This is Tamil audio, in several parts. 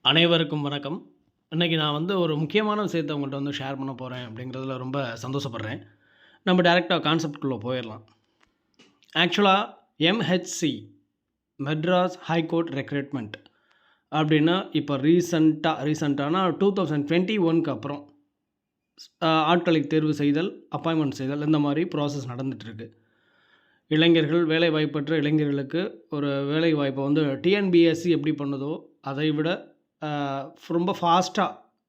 அனைவருக்கும் வணக்கம். இன்னைக்கு நான் ஒரு முக்கியமான விஷயத்த உங்கள்ட்ட ஷேர் பண்ண போறேன் அப்படிங்கிறதுல ரொம்ப சந்தோஷப்படுறேன். நம்ம டைரக்ட்டா கான்செப்ட்குள்ள போயிரலாம். ஆக்சுவலா MHC மெட்ராஸ் ஹைகோர்ட் ரெக்ரூட்மெண்ட் அப்படின்னா, இப்ப ரீசென்ட்டானா 2021க்கு அப்புறம் ஆட்களை தேர்வு செய்தல், அப்பாயின்ட்மென்ட் செய்தல் இந்த மாரி ப்ராசஸ் நடந்துட்டுருக்கு. இளைஞர்கள் வேலைவாய்ப்பற்ற இளைஞர்களுக்கு ஒரு வேலைவாய்ப்பை டிஎன்பிஎஸ்சி எப்படி பண்ணுதோ, அதை விட ரொம்ப ஃபாஸ்ட்டா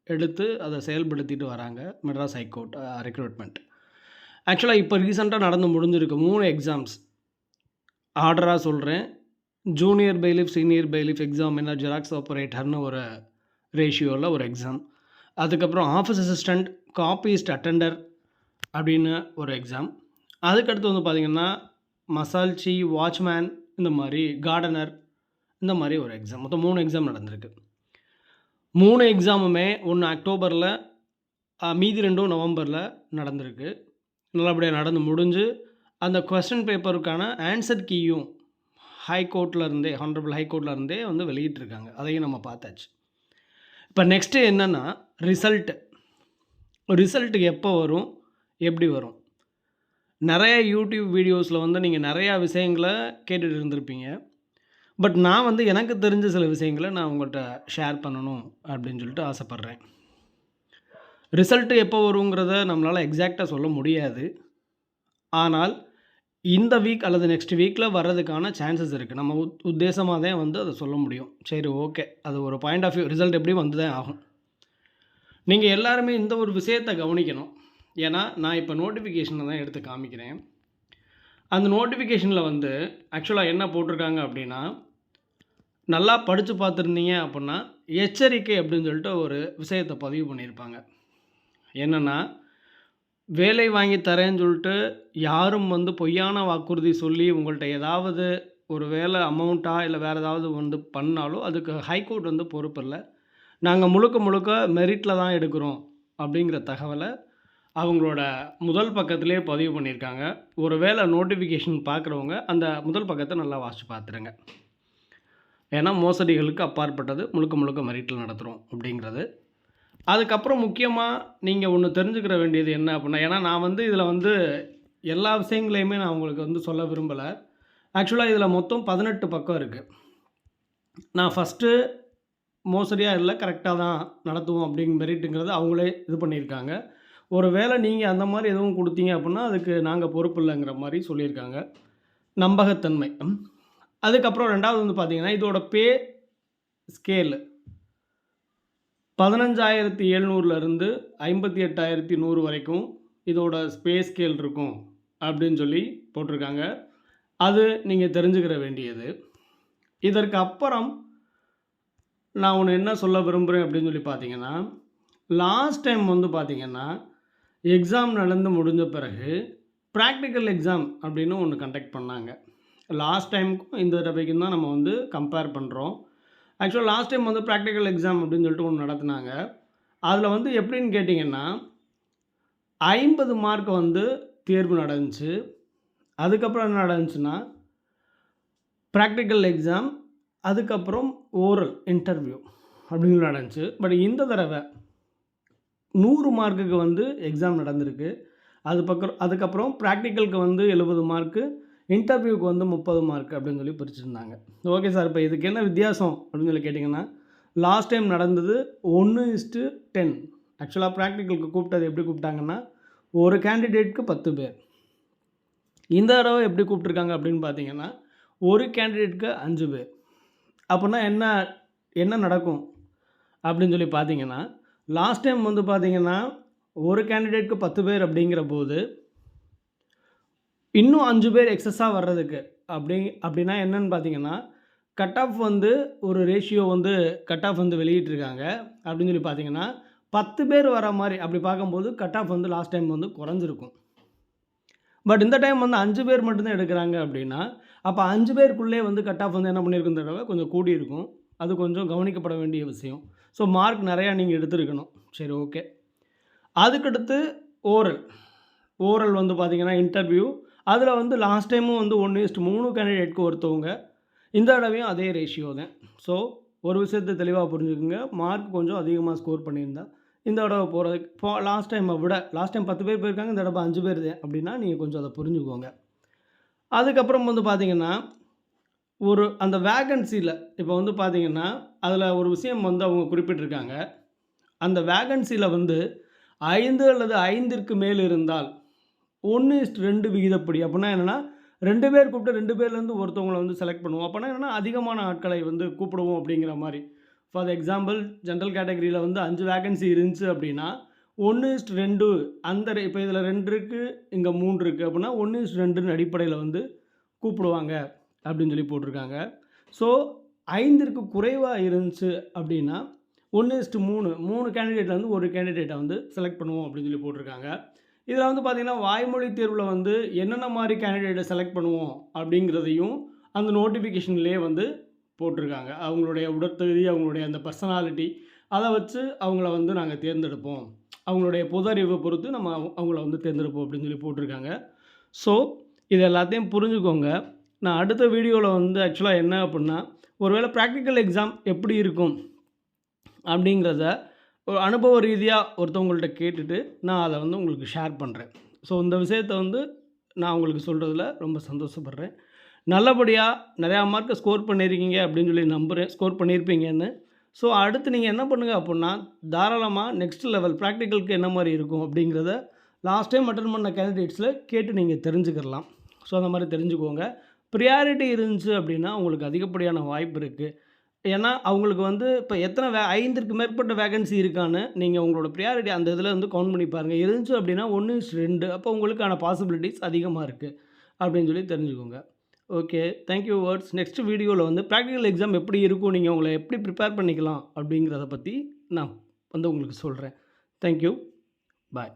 எடுத்து அதை செயல்படுத்திட்டு வராங்க மெட்ராஸ் ஹைகோர்ட் ரெக்ரூட்மெண்ட். ஆக்சுவலா இப்போ ரீசென்ட்டா நடந்து முடிஞ்சிருக்கு 3 எக்ஸாம்ஸ். ஆர்டரா சொல்றேன். Junior bailiff, senior bailiff examiner, xerox ஆப்பரேட்டர்னு ஒரு ரேஷியோவில் ஒரு எக்ஸாம். அதுக்கப்புறம் ஆஃபீஸ் அசிஸ்டண்ட், காப்பிஸ்ட் அட்டெண்டர் அப்படின்னு ஒரு எக்ஸாம். அதுக்கடுத்து பார்த்தீங்கன்னா, மசால்ச்சி, வாட்ச்மேன் இந்த மாதிரி, கார்டனர் இந்த மாதிரி ஒரு எக்ஸாம். மொத்தம் 3 எக்ஸாம் நடந்திருக்கு. 3 எக்ஸாமுமே ஒன்று அக்டோபரில், மீதி 2ம் நவம்பரில் நடந்திருக்கு. நல்லபடியாக நடந்து முடிஞ்சு, அந்த கொஸ்டின் பேப்பருக்கான ஆன்சர் கீயும் ஹைகோர்ட்லேருந்தே, ஹானரபிள் ஹைகோர்ட்லேருந்தே வெளியிட்டிருக்காங்க. அதையும் நம்ம பார்த்தாச்சு. இப்போ நெக்ஸ்ட்டு என்னென்னா ரிசல்ட்டு எப்போ வரும், எப்படி வரும்? நிறைய யூடியூப் வீடியோஸில் நீங்கள் நிறையா விஷயங்களை கேட்டுட்டு இருந்திருப்பீங்க. பட் நான் எனக்கு தெரிஞ்ச சில விஷயங்களை நான் உங்கள்கிட்ட ஷேர் பண்ணணும் அப்படின்னு சொல்லிட்டு ஆசைப்பட்றேன். ரிசல்ட்டு எப்போ வருங்கிறத நம்மளால் எக்ஸாக்டாக சொல்ல முடியாது. ஆனால் இந்த வீக் அல்லது நெக்ஸ்ட் வீக்கில் வர்றதுக்கான சான்சஸ் இருக்குது. நம்ம உத்தேசமாக தான் அதை சொல்ல முடியும். சரி, ஓகே, அது ஒரு பாயிண்ட் ஆஃப் வியூ. ரிசல்ட் எப்படி வந்து தான் ஆகும். நீங்கள் எல்லாருமே இந்த ஒரு விஷயத்தை கவனிக்கணும். ஏன்னா நான் இப்போ நோட்டிஃபிகேஷனை தான் எடுத்து காமிக்கிறேன். அந்த நோட்டிஃபிகேஷனில் ஆக்சுவலாக என்ன போட்டிருக்காங்க அப்படின்னா, நல்லா படித்து பார்த்துருந்தீங்க அப்படின்னா, எச்சரிக்கை அப்படின்னு சொல்லிட்டு ஒரு விஷயத்தை பதிவு பண்ணியிருப்பாங்க. என்னென்னா, வேலை வாங்கி தரேன்னு சொல்லிட்டு யாரும் பொய்யான வாக்குறுதி சொல்லி உங்கள்கிட்ட ஏதாவது ஒரு வேலை அமௌண்ட்டாக இல்லை வேறு ஏதாவது பண்ணாலும் அதுக்கு ஹைகோர்ட் பொறுப்பு இல்லை. நாங்கள் முழுக்க மெரிட்டில் தான் எடுக்கிறோம் அப்படிங்கிற தகவலை அவங்களோட முதல் பக்கத்திலே பதிவு பண்ணியிருக்காங்க. ஒரு வேளை நோட்டிஃபிகேஷன் பார்க்குறவங்க அந்த முதல் பக்கத்தை நல்லா வாசித்து பார்த்துருங்க. ஏன்னா மோசடிகளுக்கு அப்பாற்பட்டது, முழுக்க மெரிட்டில் நடத்துகிறோம் அப்படிங்கிறது. அதுக்கப்புறம் முக்கியமாக நீங்கள் ஒன்று தெரிஞ்சுக்கிற வேண்டியது என்ன அப்படின்னா, ஏன்னா நான் இதில் எல்லா விஷயங்களையுமே நான் உங்களுக்கு சொல்ல விரும்பலை. ஆக்சுவலாக இதில் மொத்தம் 18 பக்கம் இருக்குது. நான் ஃபஸ்ட்டு மோசடியாக இல்லை, கரெக்டாக தான் நடத்துவோம் அப்படிங்கிற மெரிட்டுங்கிறது அவங்களே இது பண்ணியிருக்காங்க. ஒரு வேளை நீங்கள் அந்த மாதிரி எதுவும் கொடுத்தீங்க அப்படின்னா அதுக்கு நாங்கள் பொறுப்பு இல்லைங்கிற மாதிரி சொல்லியிருக்காங்க. நம்பகத்தன்மை. அதுக்கப்புறம் 2வது பார்த்தீங்கன்னா, இதோட பே ஸ்கேலு 15,700லேருந்து 58,100 வரைக்கும் இதோட பே ஸ்கேல் இருக்கும் அப்படின்னு சொல்லி போட்டிருக்காங்க. அது நீங்கள் தெரிஞ்சுக்கிற வேண்டியது. இதற்கு அப்புறம் நான் ஒன்று என்ன சொல்ல விரும்புகிறேன் அப்படின்னு சொல்லி பார்த்தீங்கன்னா, லாஸ்ட் டைம் பார்த்தீங்கன்னா, எக்ஸாம் நடந்து முடிஞ்ச பிறகு ப்ராக்டிக்கல் எக்ஸாம் அப்படின்னு ஒன்று கண்டக்ட் பண்ணாங்க. லாஸ்ட் டைமுக்கும் இந்த தடவைக்கும் தான் நம்ம கம்பேர் பண்ணுறோம். ஆக்சுவலாக லாஸ்ட் டைம் ப்ராக்டிக்கல் எக்ஸாம் அப்படின்னு சொல்லிட்டு ஒன்று நடத்துனாங்க. அதில் எப்படின்னு கேட்டிங்கன்னா, 50 மார்க் தேர்வு நடந்துச்சு. அதுக்கப்புறம் என்ன நடந்துச்சுன்னா, ப்ராக்டிக்கல் எக்ஸாம், அதுக்கப்புறம் ஓரல் இன்டர்வியூ அப்படின்னு நடந்துச்சு. பட் இந்த தடவை 100 மார்க்குக்கு எக்ஸாம் நடந்திருக்கு. அதுக்கப்புறம் ப்ராக்டிக்கலுக்கு 70 மார்க்கு, இன்டர்வியூக்கு 30 மார்க் அப்படின்னு சொல்லி பிரிச்சுருந்தாங்க. ஓகே சார், இப்போ இதுக்கு என்ன வித்தியாசம் அப்படின்னு சொல்லி கேட்டிங்கன்னா, லாஸ்ட் டைம் நடந்தது 1:10. ஆக்சுவலாக ப்ராக்டிக்கலுக்கு கூப்பிட்டது எப்படி கூப்பிட்டாங்கன்னா, ஒரு கேண்டிடேட்க்கு 10 பேர். இந்த தடவை எப்படி கூப்பிட்ருக்காங்க அப்படின்னு பார்த்தீங்கன்னா, ஒரு கேண்டிடேட்க்கு 5 பேர். அப்படின்னா என்ன நடக்கும் அப்படின்னு சொல்லி பார்த்தீங்கன்னா, லாஸ்ட் டைம் பார்த்தீங்கன்னா, ஒரு கேண்டிடேட்க்கு 10 பேர் அப்படிங்கிற போது இன்னும் 5 பேர் எக்ஸஸாக வர்றதுக்கு அப்படின்னா என்னன்னு பார்த்தீங்கன்னா, கட் ஆஃப் ஒரு ரேஷியோ கட் ஆஃப் வெளியிட்டிருக்காங்க. அப்படின்னு சொல்லி பார்த்தீங்கன்னா, 10 பேர் வர மாதிரி அப்படி பார்க்கும்போது கட் ஆஃப் லாஸ்ட் டைம் குறைஞ்சிருக்கும். பட் இந்த டைம் 5 பேர் மட்டும்தான் எடுக்கிறாங்க அப்படின்னா, அப்போ 5 பேருக்குள்ளே கட் ஆஃப் என்ன பண்ணியிருக்கும் இந்த தடவை கொஞ்சம் கூடியிருக்கும். அது கொஞ்சம் கவனிக்கப்பட வேண்டிய விஷயம். ஸோ மார்க் நிறையா நீங்கள் எடுத்துருக்கணும். சரி, ஓகே. அதுக்கடுத்து ஓரல் பார்த்தீங்கன்னா இன்டர்வியூ. அதில் லாஸ்ட் டைமும் 1:3 கேண்டிடேட்க்கு ஒருத்தவங்க. இந்த தடவையும் அதே ரேஷியோ தான். ஸோ ஒரு விஷயத்த தெளிவா புரிஞ்சுக்கங்க. மார்க் கொஞ்சம் அதிகமா ஸ்கோர் பண்ணியிருந்தா, இந்த தடவ போறதுக்கு லாஸ்ட் டைமை விட லாஸ்ட் டைம் 10 பேர் போயிருக்காங்க. இந்த தடவ 5 பேர் தான் அப்படின்னா, நீங்க கொஞ்சம் அத புரிஞ்சுக்கோங்க. அதுக்கப்புறம் வந்து பார்த்தீங்கன்னா, அந்த வேகன்சில இப்போ வந்து பார்த்தீங்கன்னா, அதில ஒரு விஷயம் வந்து அவங்க குறிப்பிட்டிருக்காங்க. அந்த வேகன்சில வந்து 5 அல்லது 5ற்கு மேல் இருந்தால் 1:2 விகிதப்படி. அப்பன்னா என்னன்னா, 2 பேர் கூப்பிட்டு 2 பேர்லேருந்து ஒருத்தவங்கள வந்து செலக்ட் பண்ணுவோம். அப்பன்னா என்னன்னா, அதிகமான ஆட்களை வந்து கூப்பிடுவோம் அப்படிங்கிற மாரி. ஃபார் எக்ஸாம்பிள் ஜெனரல் கேட்டகரியில வந்து 5 வேக்கன்சி இருந்துச்சு அப்படின்னா, 1:2 அந்த இப்ப இதில 2 இருக்கு, இங்க 3 இருக்கு அப்படின்னா 1:2ன்னு அடிப்படையில வந்து கூப்பிடுவாங்க அப்படின்னு சொல்லி போட்டிருக்காங்க. ஸோ 5ற்கு குறைவா இருந்துச்சு அப்படின்னா 1:3 3 கேண்டிடேட்லேருந்து ஒரு கேண்டிடேட்ட வந்து செலக்ட் பண்ணுவோம் அப்படின்னு சொல்லி போட்டிருக்காங்க. இதில வந்து பார்த்தீங்கன்னா, வாய்மொழி தேர்வுல வந்து என்னென்ன மாரி கேண்டிடேட்ட செலக்ட் பண்ணுவோம் அப்படிங்கிறதையும் அந்த நோட்டிஃபிகேஷன்லேயே வந்து போட்டிருக்காங்க. அவங்களுடைய உடற்தகுதி, அவங்களுடைய அந்த பர்சனாலிட்டி அத வச்சு அவங்கள வந்து நாங்க தேர்ந்தெடுப்போம். அவங்களுடைய பொது அறிவ பொறுத்து நம்ம அவங்கள வந்து தேர்ந்தெடுப்போம் அப்படின்னு சொல்லி போட்டிருக்காங்க. ஸோ, இது எல்லாத்தையும் புரிஞ்சுக்கோங்க. நான் அடுத்த வீடியோல வந்து ஆக்சுவலா என்ன அப்புட்ன்னா, ஒருவேள பிராக்டிகல் எக்ஸாம் எப்படி இருக்கும்? அப்படிங்கிறத ஒரு அனுபவ ரீதியா ஒருத்தவங்கள்ட்ட கேட்டுட்டு, நான் அத வந்து உங்களுக்கு ஷேர் பண்றேன். ஸோ, இந்த விஷயத்த வந்து நான் உங்களுக்கு சொல்றதில ரொம்ப சந்தோஷப்படுறேன். நல்லபடியா நிறையா மார்க்க ஸ்கோர் பண்ணியிருக்கீங்க அப்படின்னு சொல்லி நம்புறேன். ஸ்கோர் பண்ணியிருப்பீங்கன்னு. ஸோ, அடுத்து நீங்க என்ன பண்ணுங்க அப்புட்ன்னா, தாராளமா நெக்ஸ்ட் லெவல் பிராக்டிகலுக்கு என்ன மாரி இருக்கும் அப்படிங்கிறத லாஸ்ட் டைம் அட்டெண்ட் பண்ண கேண்டிடேட்ஸில கேட்டு நீங்க தெரிஞ்சுக்கிரலாம். ஸோ, அந்த மாரி தெரிஞ்சுக்கோங்க. பிரியாரிட்டி இருந்துச்சு அப்படின்னா, உங்களுக்கு அதிகப்படியான வாய்ப்பு இருக்கு. ஏன்னா, அவங்களுக்கு வந்து இப்ப எத்தன 5ற்கு மேற்பட்ட வேக்கன்சி இருக்கான்னு, நீங்க உங்களோட பிரியாரிட்டி அந்த இதில வந்து கவுண்ட் பண்ணி பாருங்க. இருந்துச்சு அப்படின்னா 1:2 அப்போ உங்களுக்கான பாசிபிலிட்டீஸ் அதிகமா இருக்கு. அப்படின்னு சொல்லி தெரிஞ்சுக்கோங்க. Okay. Thank you words. Next வீடியோல வந்து பிராக்டிகல் எக்ஸாம் எப்படி இருக்கும்? நீங்க உங்கள எப்படி ப்ரிப்பேர் பண்ணிக்கலாம்? அப்படிங்கிறத பத்தி நான் வந்து உங்களுக்கு சொல்றேன். Thank you. பாய்.